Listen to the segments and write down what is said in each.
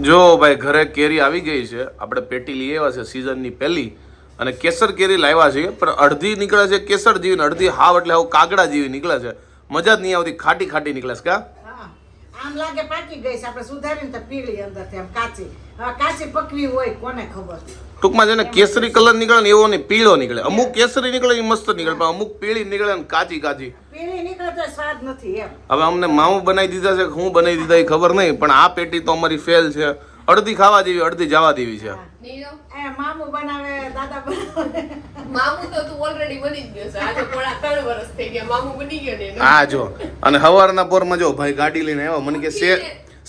જો ભાઈ ઘરે કેરી આવી ગઈ છે, આપણે પેટી લઈ આવ્યા છે સીઝનની પહેલી, અને કેસર કેરી લાવ્યા છે, પણ અડધી નીકળે છે કેસર જેવી ને અડધી હાવ એટલે હાવ કાગડા જેવી નીકળે છે. મજા જ નહીં આવતી, ખાટી ખાટી નીકળે છે. કા આમ લાગે પાકી ગઈ છે, આપણે સુધારીને તો પીળી અંદરથી આમ કાચી. હવે કાચી પકવી હોય કોને ખબર. ટૂંકમાં છે ને કેસરી કલર નીકળે ને એવો નહીં, પીળો નીકળે. અમુક કેસરી નીકળે એ મસ્ત નીકળે, પણ અમુક પીળી નીકળે ને કાચી કાચી. પીળી નીકળે તો સ્વાદ નથી એમ. હવે અમને મામું બનાવી દીધા છે, હું બનાવી દીધા એ ખબર નહીં, પણ આ પેટી તો અમારી ફેલ છે. અડધી ખાવા જેવી, અડધી જવા દેવી છે. મામું બનાવે, દાદા બનાવે. મામું તો તું ઓલરેડી બની જ ગયો છે. આજે પોણા 3 વર્ષ થઈ ગયા મામું બની ગયો ને. હા જો, અને સવારના પોરમાં જો ભાઈ ગાડી લઈને આવ્યો, મને કે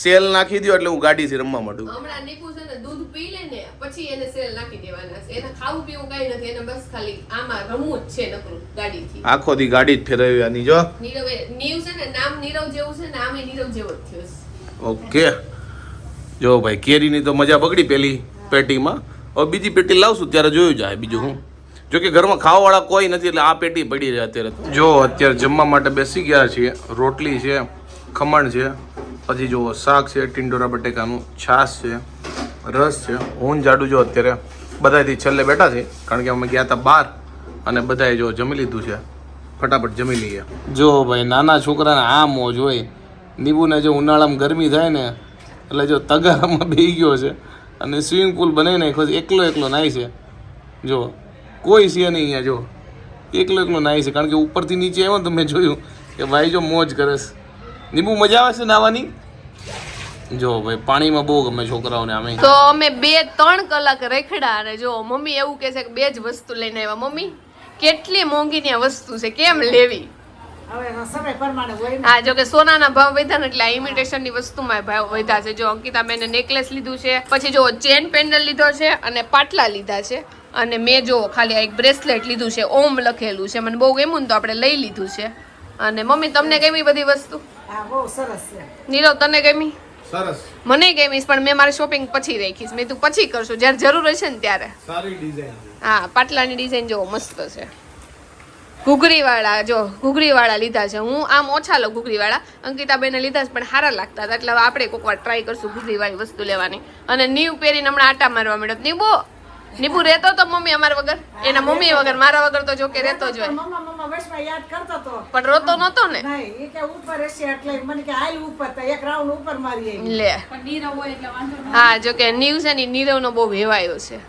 સેલ નાખી દો એટલે હું ગાડીથી રમવા માંડું. હમણાં નીકુ છે ને દૂધ પી લે ને પછી એને સેલ નાખી દેવાના છે. એને ખાવું પીવું કઈ નથી, એને બસ ખાલી આમાં રમવું જ છે નકરું ગાડીથી. આખો દી ગાડી જ ફેરવી આની. જો નીરવે નીવ છે ને, નામ નીરવ જેવું છે ને, આમે નીરવ જેવો જ થયો છે. ઓકે જો ભાઈ કેરીની તો મજા બગડી પેલી પેટીમાં. હવે બીજી પેટી લાવશું ત્યારે જોયું જાય. બીજું હું જો કે ઘરમાં ખાવાવાળા કોઈ નથી એટલે આ પેટી પડી રહે અત્યારે. જો અત્યારે જમવા માટે બેસી ગયા છીએ. રોટલી છે, ખમણ છે, પછી જો શાક છે, ટિંડોરા બટેકાનું, છાશ છે, રસ છે. હું જાડું જો અત્યારે બધાથી છેલ્લે બેઠા છે, કારણ કે અમે ગયા હતા બહાર અને બધાએ જો જમી લીધું છે. ફટાફટ જમી લઈએ. જો ભાઈ નાના છોકરાને આ મોજ હોય. નીબુને જો ઉનાળામાં ગરમી થાય ને એટલે જો તગારામાં બેસી ગયો છે અને સ્વિમિંગ પુલ બનાવી નાખ્યો છે. એકલો નાહી છે. જો કોઈ છે નહીં અહીંયા. જો એકલો નાહી છે, કારણ કે ઉપરથી નીચે આવ્યો તો મેં જોયું કે ભાઈ જો મોજ કરે છે. નીબુ મજા આવે છે નાવાની. જો ભાઈ પાણીમાં બહુ ગમે છોકરાઓને. આમે તો અમે 2-3 કલાક રેખડા અને જો મમ્મી એવું કહે છે કે 2 જ વસ્તુ લઈને આવ્યા. મમ્મી કેટલી મોંઘી ની વસ્તુ છે, કેમ લેવી? હવે સમય પ્રમાણે હોય ને. હા, જો કે સોનાના ભાવ વધ્યા ને એટલે આ ઇમિટેશન ની વસ્તુમાં ભાવ વધ્યા છે. જો અંકિતાબેને નેકલેસ લીધું છે, પછી જો ચેન પેન્ડલ લીધો છે અને પાટલા લીધા છે, અને મેં જો ખાલી એક બ્રેસલેટ લીધું છે, ઓમ લખેલું છે. મને બહુ ગમ્યું ને તો આપણે લઈ લીધું છે. અને મમ્મી તમને ગમી બધી વસ્તુ? હા, બહુ સરસ છે. નીરવ તને ગમી? સરસ. મને ગમીશ, પણ મેં મારી શોપિંગ પછી રાખીશ. મેં તું પછી કરશું જ્યારે જરૂર હશે ને ત્યારે. સારી ડિઝાઇન. હા, પાટલાની ડિઝાઇન જો મસ્ત છે. ઘૂઘરીવાળા જો ઘૂઘરીવાળા લીધા છે. હું આમ ઓછા લઉં ઘૂઘરીવાળા, અંકિતાબેને લીધા છે પણ સારા લાગતા હતા, એટલે હવે આપણે કોઈક વાર ટ્રાય કરશું ઘૂઘરીવાળી વસ્તુ લેવાની. અને નીવ પહેરીને હમણાં આટા મારવા મળ્યો. નીબુ રહેતો તો મમ્મી અમારા વગર, એના મમ્મી વગર, મારા વગર તો જો કે રહેતો જ હોય. મમ્મા વર્ષમાં યાદ કરતો તો પણ રોતો નતો ને. નહીં, એ કે ઉપર હશે એટલે મને કે હાલ ઉપર, તો એક રાઉન્ડ ઉપર મારી આવી. લે હા, જો કે નીવ છે ને, નીરવનો બહુ હેવાયો છે.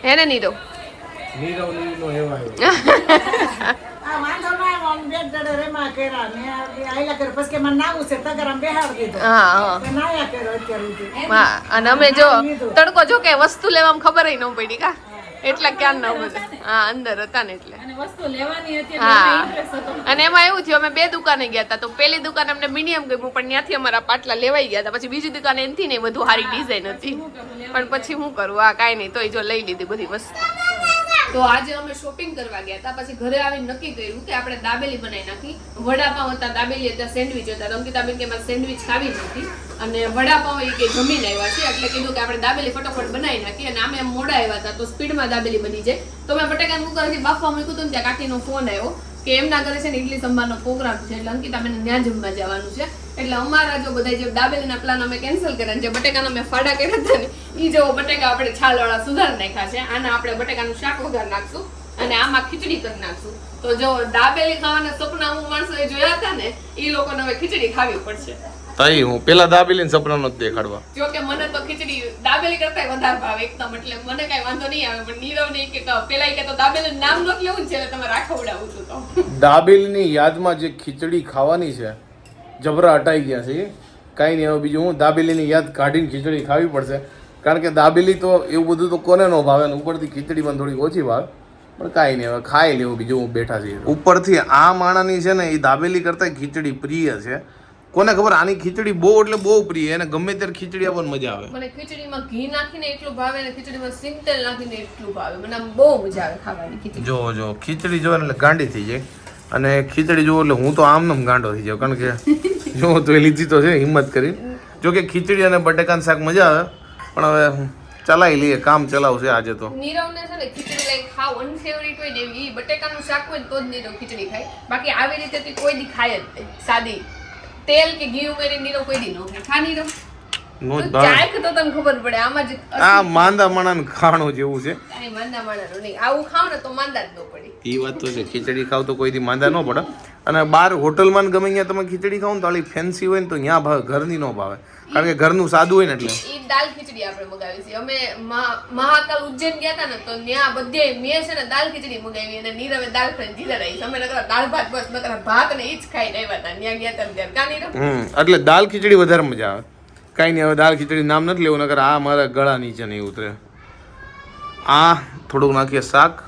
હે ને નીરવ? નીરવનો હેવાયો. આ વાંધો ના આવ્યો, આમ બે દડે રેમા કર્યા ને આયલા કર્યો, પછી કે મને નાવું છે તગરામ બેહાડ દીધો. હા કે નાયા કર્યો અત્યાર સુધી. હા, અને અમે જો તડકો જો કે વસ્તુ લેવામાં ખબર ન પડી કા, એટલા ક્યાં ન બધા. હા, અંદર હતા ને એટલે. હા, અને એમાં એવું થયું અમે 2 દુકાને ગયા હતા. તો પેલી દુકાને અમને મીડિયમ ગમ્યું, પણ ત્યાંથી અમારા પાટલા લેવાઈ ગયા હતા. પછી બીજી દુકાને એનથી ને વધુ સારી ડિઝાઇન હતી, પણ પછી શું કરવું, આ કાંઈ નહીં, તોય જો લઈ લીધી બધી વસ્તુ. તો આજે અમે શોપિંગ કરવા ગયા હતા. પછી ઘરે આવીને નક્કી કર્યું કે આપણે દાબેલી બનાવી નાખી. વડાપાવ હતા, દાબેલી હતા, સેન્ડવિચ હતા. અંકિતાબેન કે મારે સેન્ડવિચ ખાવી નથી અને વડાપાવ એ કે જમીને આવ્યા છે, એટલે કીધું કે આપણે દાબેલી ફટાફટ બનાવી નાખી. અને આમે મોડા આવ્યા હતા તો સ્પીડમાં દાબેલી બની જાય. તો મેં બટાકા કુકરથી બાફવા મૂક્યું હતું ને ત્યાં કાકીનો ફોન આવ્યો કે એમના ઘરે છે ને ઇડલી સંભારનો પ્રોગ્રામ છે, એટલે અંકિતાબેન ત્યાં જમવા જવાનું છે. એટલે અમારા જો બધા જે દાબેલીના પ્લાન અમે કેન્સલ કર્યા, જે બટેકાના મેં ફાડા કર્યા હતા ને એ જો બટેકા આપણે છાલવાળા સુધારી નાખ્યા છે. આના આપણે બટેકાનું શાક વઘાર નાખશું અને આમાં ખીચડી કરી નાખશું. તો જો દાબેલી ખાવાના સપના હું માણસોએ જોયા હતા ને, એ લોકોને હવે ખીચડી ખાવી પડશે. તાઈ હું પેલા દાબેલીને સપનાનો જ દેખાડવા. જો કે મને તો ખીચડી દાબેલી કરતા વધારે ભાવે એકદમ, એટલે મને કઈ વાંધો નહીં આવે. પણ નીરવ ને કે પેલા કે તો દાબેલીનું નામ ન લેવું છે એટલે તમે રાખવડાવું છું. તો દાબેલીની યાદમાં જે ખીચડી ખાવાની છે, જબરા હટાઈ ગયા છે. કાંઈ નહીં, હવે બીજું હું દાબેલીની યાદ કાઢીને ખીચડી ખાવી પડશે, કારણ કે દાબેલી તો એવું બધું તો કોને ન ભાવે, ને ઉપરથી ખીચડી પણ થોડી ઓછી ભાવે. પણ કાંઈ નહીં, હવે ખાઈ લેવું. બીજું હું બેઠા છીએ. ઉપરથી આ માણાની છે ને એ દાબેલી કરતાં ખીચડી પ્રિય છે. કોને ખબર, આની ખીચડી બહુ એટલે બહુ પ્રિય, એને ગમે ત્યારે ખીચડી આપવાની મજા આવે. મને ખીચડીમાં ઘી નાખીને એટલું ભાવે ને ખીચડીમાં સિંગતેલ નાખીને એટલું ભાવે. મને આમ બહુ મજા આવે ખાવાની ખીચડી. જો ખીચડી જોવે એટલે ગાંડી થઈ જાય, અને ખીચડી જોવો એટલે હું તો આમ ગાંડો થઈ જાઉં, કારણ કે જો તો એ લીધી તો છે હિંમત કરી. જો કે ખીચડી અને બટેકાનું શાક મજા આવે, પણ હવે ચલાવી લઈએ, કામ ચલાવશે આજે તો. નીરવને છે ને ખીચડી લાઈક ખાવ અનફેવરિટ હોય ને, એ બટેકાનું શાક હોય તો જ નીરવ ખીચડી ખાય. બાકી આવી રીતે કોઈ દી ખાય જ સાદી તેલ કે ઘી ઉમેરી નીરવ કોઈ દી ન ખાય. ખા નીરવ. નો જ ભાવે ચાખ તો તમને ખબર પડે આમાં જ આ માંદા માણાનું ખાણું જેવું છે કાંઈ માંદા માણસનું નહીં આવું ખાવ ને તો માંદા જ ન પડે એ વાત તો છે ખીચડી ખાવ તો કોઈથી માંદા ન પડે અને બહાર હોટલમાં ને ગમે ત્યાં તમે ખીચડી ખાવ ને તો આલી ફેન્સી હોય ને તો ત્યાં ભાવે ઘરની ન ભાવે કારણ કે ઘરનું સાદું હોય ને એટલે ઈ દાલ ખીચડી આપણે મગાવી છે અમે મહાકાલ ઉજ્જૈન ગયા હતા ને તો ત્યાં બધે મેં છે ને દાલ ખીચડી મગાવી અને નીરવે દાલ ફ્રાય જીરા રાઈસ અમે નકરા દાળ ભાત બસ નકરા ભાત ને ઈ જ ખાઈને આવ્યા હતા ત્યાં ગયા હતા ત્યારે કા નીરવ એટલે દાલ ખીચડી વધારે મજા આવે કાંઈ નહીં હવે દાલ ખીચડી નામ નથી લેવું નકર આ મારા ગળા નીચે નહીં ઉતરે આ થોડુંક નાખીએ શાક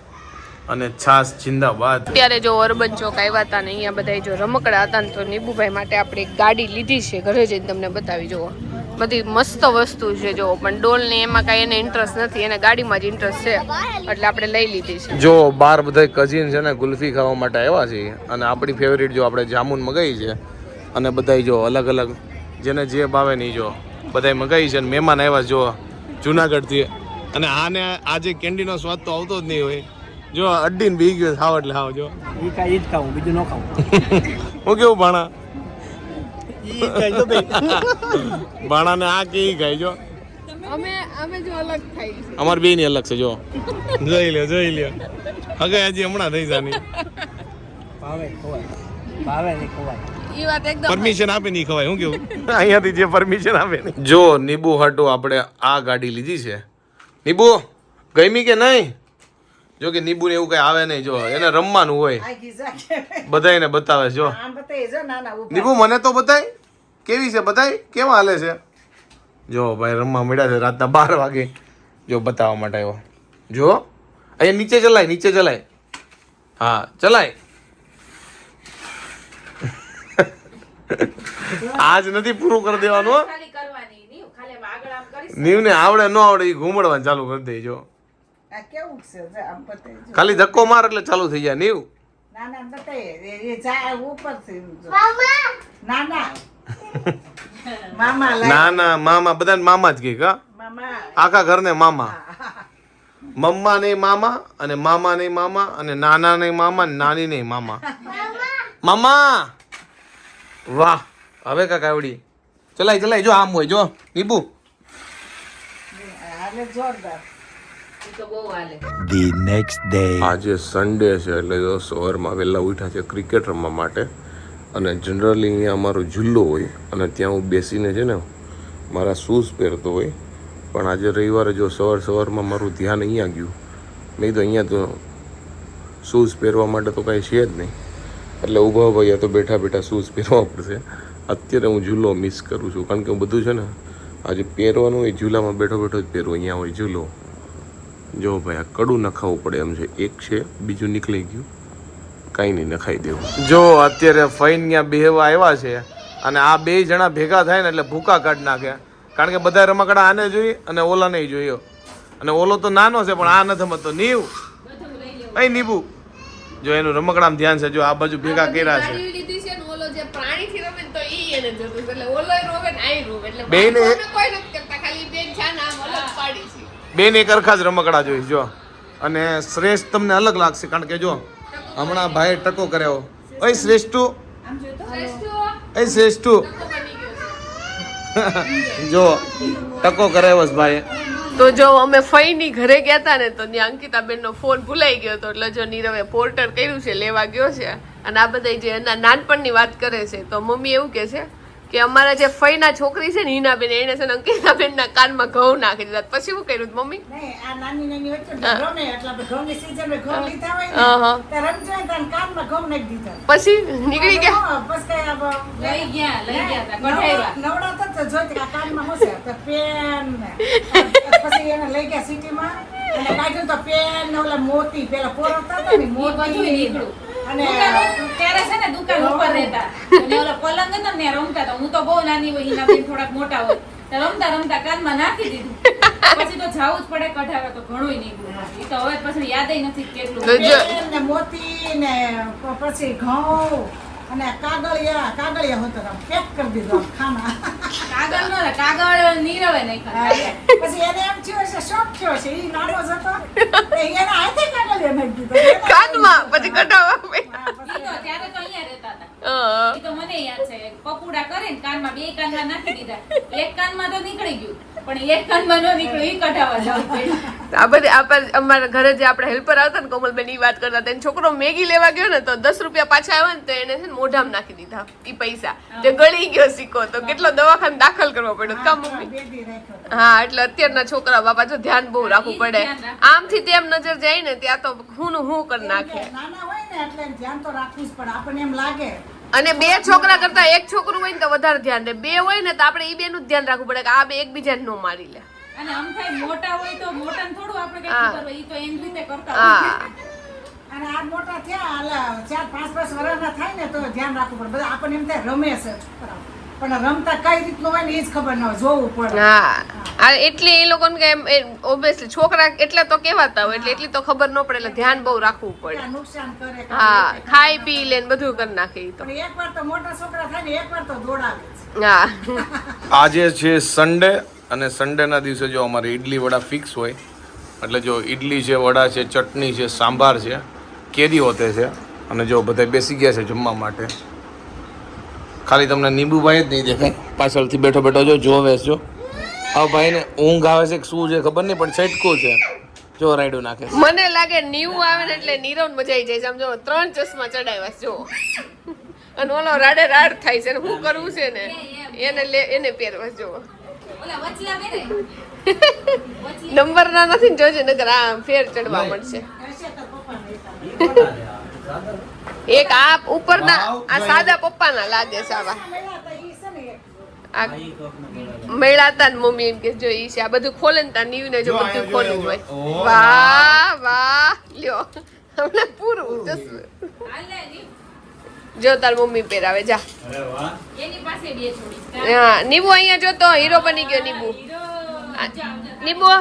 અને છાશ જિંદાબાદ અત્યારે જો અર્બન ચોક આવ્યા હતા ને અહીંયા બધા જો રમકડા હતા ને તો નીબુભાઈ માટે આપણે એક ગાડી લીધી છે ઘરે જઈને તમને બતાવી જુઓ બધી મસ્ત વસ્તુ છે જો પણ ડોલ ને એમાં કાંઈ એને ઇન્ટરેસ્ટ નથી એને ગાડીમાં જ ઇન્ટરેસ્ટ છે એટલે આપણે લઈ લીધી છે જો બાર બધા કઝિન છે ને ગુલ્ફી ખાવા માટે આવ્યા છે અને આપણી ફેવરિટ જો આપણે જામુન મગાવી છે અને બધાય જો અલગ અલગ જેને જે ભાવે નહીં જો બધાય મગાવી છે અને મહેમાન આવ્યા જો જુનાગઢથી અને આને આજે કેન્ડીનો સ્વાદ તો આવતો જ નહીં હોય જો અડ્ડીને બી ગયો ખાવ એટલે ખાવ જો ઈ કાંઈ ઈ જ ખાવું બીજું ન ખાવું હું કેવું ભાણા ભાણાને આ કેવી ખાય જો અમે જો અલગ ખાઈ અમાર બે ની અલગ છે જો જોઈ લ્યો હવે હજી હમણાં થઈ જાની ભાવે ખવાય ભાવે નહીં ખવાય ઈ વાત એકદમ પરમિશન આપે નહીં ખવાય હું કેવું અહીંયાથી જે પરમિશન આપે નહીં જો નીબુ હાટુ આપણે આ ગાડી લીધી છે નીબુ ગમી કે નહીં જો કે નીબુ ને એવું કઈ આવે નહીં જો એને રમવાનું હોય બધાને બતાવે જો નીબુ મને તો બતાય કેવી છે બતાય કેવા હાલે છે જો ભાઈ રમવા મળ્યા છે રાતના 12 વાગે જો બતાવવા માટે આવ્યો જો અહીંયા નીચે ચલાય હા ચલાય આજ નથી પૂરું કરી દેવાનું નીવ ને આવડે ન આવડે એ ઘૂમડવાનું ચાલુ કરી દે જો ખાલી ધક્કો માર એટલે ચાલુ થઈ જાય નીવ ના મામા બધાને મામા જ કે આખા ઘરને મામા મમ્મા ને મામા અને મામા ને મામા અને નાના ને મામા નાની ને મામા મામા વાહ હવે કા કાવડી ચલાય જો આમ હોય જો નીબુ The next day. આજે સન્ડે છે એટલે જો સવારમાં વહેલા ઉઠ્યા છે ક્રિકેટ રમવા માટે અને જનરલી અહીંયા અમારો ઝૂલો હોય અને ત્યાં હું બેસીને છે ને મારા શૂઝ પહેરતો હોય પણ આજે રવિવારે જો સવારમાં મારું ધ્યાન અહીંયા ગયું નહીં તો અહીંયા તો શૂઝ પહેરવા માટે તો કાંઈ છે જ નહીં એટલે ઊભા ભાઈ તો બેઠા શૂઝ પહેરવા પડશે અત્યારે હું ઝૂલો મિસ કરું છું કારણ કે હું બધું છે ને આજે પહેરવાનું હોય ઝૂલામાં બેઠો જ પહેરવું અહીંયા હોય ઝૂલો જો ભાઈ આ કડું નખાવવું પડે એમ છે એક છે બીજું નીકળી ગયું કાંઈ નહીં નખાઈ દેવું જો અત્યારે ફઈન ત્યાં બેહવા આવ્યા છે અને આ બે જણા ભેગા થાય ને એટલે ભૂકા કાઢ નાખે કારણ કે બધા રમકડા આને જોઈએ અને ઓલા નહીં જોયો અને ઓલો તો નાનો છે પણ આ નથી સમજતો નીવ અહીં નીબુ જો એનું રમકડામાં ધ્યાન છે જો આ બાજુ ભેગા કર્યા છે બેન એક અરખા જ રમકડા જોઈશ જો અને શ્રેષ્ઠ તમને અલગ લાગશે કારણ કે જો હમણાં ભાઈ ટકો કર્યો ઓય શ્રેષ્ઠુ જો ટકો કરાવ્યો છે ભાઈ તો જો અમે ફઈની ઘરે ગયા હતા ને તો ત્યાં અંકિતાબેન નો ફોન ભૂલાઈ ગયો હતો એટલે જો નીરવે પોર્ટર કર્યું છે લેવા ગયો છે અને આ બધા જે એના નાનપણની વાત કરે છે તો મમ્મી એવું કે છે કે અમારા જે ફઈના છોકરી છે ને હિનાબેન એને છે ને અંકિતાબેન ના કાનમાં ઘઉં નાખી દીધા પછી શું કર્યું મમ્મી પછી નીકળી ગયા મોતી પેલા પોરતા મોતી અને ત્યારે છે ને દુકાન ઉપર રહેતા અને ઓલા પલંગ હતા ને રમતા હતા હું તો બહુ નાની હોય એના બેન થોડાક મોટા હોય તો રમતા કાનમાં નાખી દીધું પછી તો જાવું જ પડે કઢાવે તો ઘણું નીકળ્યું એ તો હવે પછી યાદ નથી કેટલું ને મોતી ને પછી ઘઉં અને કાગળિયા હોતો પેક કરી દીધો ખાના કાગળ નીરવે નહીં પછી એને એમ થયો છે શોખ થયો છે એ નાનો જ હતો એને હાથે કાગળિયા નાખી દીધો કાનમાં પછી કઢાવા ત્યારે તો અહીંયા રહેતા હતા ઈ તો મને યાદ છે પપુડા કરે ને કાનમાં બે કાનમાં નાખી દીધા એક કાનમાં તો નીકળી ગયું પણ એક કાનમાં ન નીકળ્યું ઈ કઢાવા જવું પડ્યું આ બધી અમારા ઘરે જે આપણે હેલ્પર આવતા ને કોમલબેન ઈ વાત કરતા હતા છોકરો મેગી લેવા ગયો ને તો 10 રૂપિયા પાછા આવ્યા ને તો એને છે ને મોઢામાં નાખી દીધા ઈ પૈસા તે ગળી ગયો સિક્કો તો કેટલો દવાખાને દાખલ કરવો પડ્યો કા મમ્મી હા એટલે અત્યારના છોકરા બાપા જો ધ્યાન બહુ રાખવું પડે આમથી તેમ નજર જાય ને ત્યાં તો હું કરી નાખે નાના હોય ને એટલે ધ્યાન તો રાખવું જ પડે આપણને એમ લાગે અને બે છોકરા કરતા એક છોકરું હોય ને તો વધારે ધ્યાન રહે બે હોય ને તો આપણે ઈ બેનું જ ધ્યાન રાખવું પડે કે આ બે એકબીજાને નો મારી લે અને આમ થાય મોટા હોય તો મોટાને થોડું આપણે કઈ ખબર હોય ઈ તો એની રીતે કરતા હોય અને આ મોટા થયા આલા 4-5 વર્ષના થાય ને તો ધ્યાન રાખવું પડે બધા આપણને એમ થાય રમે છે છોકરાઓ પણ રમતા કઈ રીતનું હોય ને એ જ ખબર ન હોય જોવું પડે હા એટલે એ લોકોને કે ઓબ્વિયસલી છોકરા એટલે તો કહેવાતા હોય એટલે એટલી તો ખબર ન પડે એટલે ધ્યાન બહુ રાખવું પડે નુકસાન કરે હા ખાઈ પી લે ને બધું કરી નાખે ઈ તો પણ એકવાર તો મોટા છોકરા થાય ને એકવાર તો દોડાવે છે હા આજે છે સન્ડે અને સન્ડેના દિવસે જો અમારે ઇડલી વડા ફિક્સ હોય એટલે જો ઇડલી છે વડા છે ચટણી છે સાંભાર છે કેરી હોતે છે અને જો બધા બેસી ગયા છે જમવા માટે ખાલી તમને નીંબુભાઈ જ નહીં દેખાય પાછળથી બેઠો બેઠો જો જોવે જો આ ભાઈને ઊંઘ આવે છે કે શું છે ખબર નહીં પણ છટકો છે જો રાયડું નાખે છે. મને લાગે નીવું આવે ને એટલે નીરવ મજા આવી જાય છે. આમ જો 3 ચશ્મા ચડાવ્યા છે જો અને ઓલો રાડે રાડ થાય છે ને શું કરવું છે ને એને પહેરવા જો ઓલા વચલા બેરે નંબર ના નથી ને જોજે નગર આ ફેર ચડવા મળશે એક આ ઉપરના આ સાદા પપ્પાના લાગે છે આવા આ મેળાતા ને મમ્મી એમ કે જો ઈ છે આ બધું ખોલે ને તા નીવ ને જો બધું ખોલવું હોય વાહ વાહ લ્યો હમણાં પૂરું હાલે ની જો તાર મમ્મી પહેરાવે જા એની પાસે બે છોડી હા નીબુ અહીંયા જો તો હીરો બની ગયો નીબુ હીરો નીબુ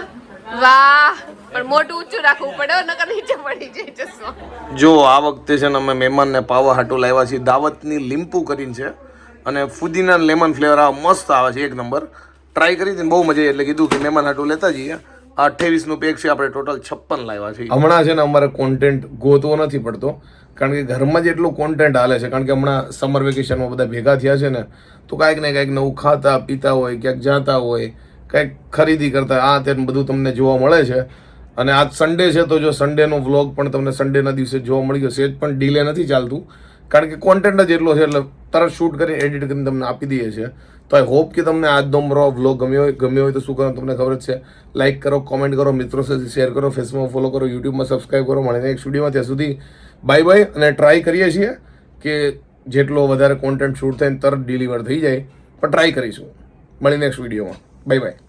વાહ પણ મોટું ઊંચું રાખવું પડે નકર નીચે પડી જાય ચશ્મા જો આ વખતે છે ને અમે મહેમાનને પાવા હાટું લાવ્યા છીએ દાવતની લીંપુ કરીને છે અને ફુદીના લેમન ફ્લેવર આ મસ્ત આવે છે એક નંબર ટ્રાય કરી હતી બહુ મજા આવી એટલે કીધું કે મહેમાન હાટું લેતા જઈએ આ 28નું પેક છે આપણે ટોટલ 56 લાવ્યા છે હમણાં છે ને અમારે કોન્ટેન્ટ ગોતવો નથી પડતો કારણ કે ઘરમાં જ એટલું કોન્ટેન્ટ હાલે છે કારણ કે હમણાં સમર વેકેશનમાં બધા ભેગા થયા છે ને તો કાંઈક ને કાંઈક નવું ખાતા પીતા હોય ક્યાંક જાતા હોય કંઈક ખરીદી કરતા આ તે બધું તમને જોવા મળે છે અને આજ સન્ડે છે તો જો સન્ડેનો વ્લોગ પણ તમને સન્ડેના દિવસે જોવા મળી ગયો સેજ પણ ડીલે નથી ચાલતું કારણ કે કોન્ટેન્ટ જ એટલો છે એટલે તરત શૂટ કરીને એડિટ કરીને તમને આપી દઈએ છીએ તો આઈ હોપ કે તમને આજનો મારો વ્લોગ ગમ્યો હોય તો શું કરો તમને ખબર જ છે લાઇક કરો કોમેન્ટ કરો મિત્રો સાથે શેર કરો ફેસબુકમાં ફોલો કરો યુટ્યુબમાં સબસ્ક્રાઈબ કરો મળીને એક વિડીયોમાં ત્યાં સુધી બાય બાય અને ટ્રાય કરીએ છીએ કે જેટલો વધારે કોન્ટેન્ટ શૂટ થાય તરત ડિલિવર થઈ જાય પણ ટ્રાય કરીશું મળીને નેક્સ્ટ વિડીયોમાં બાય બાય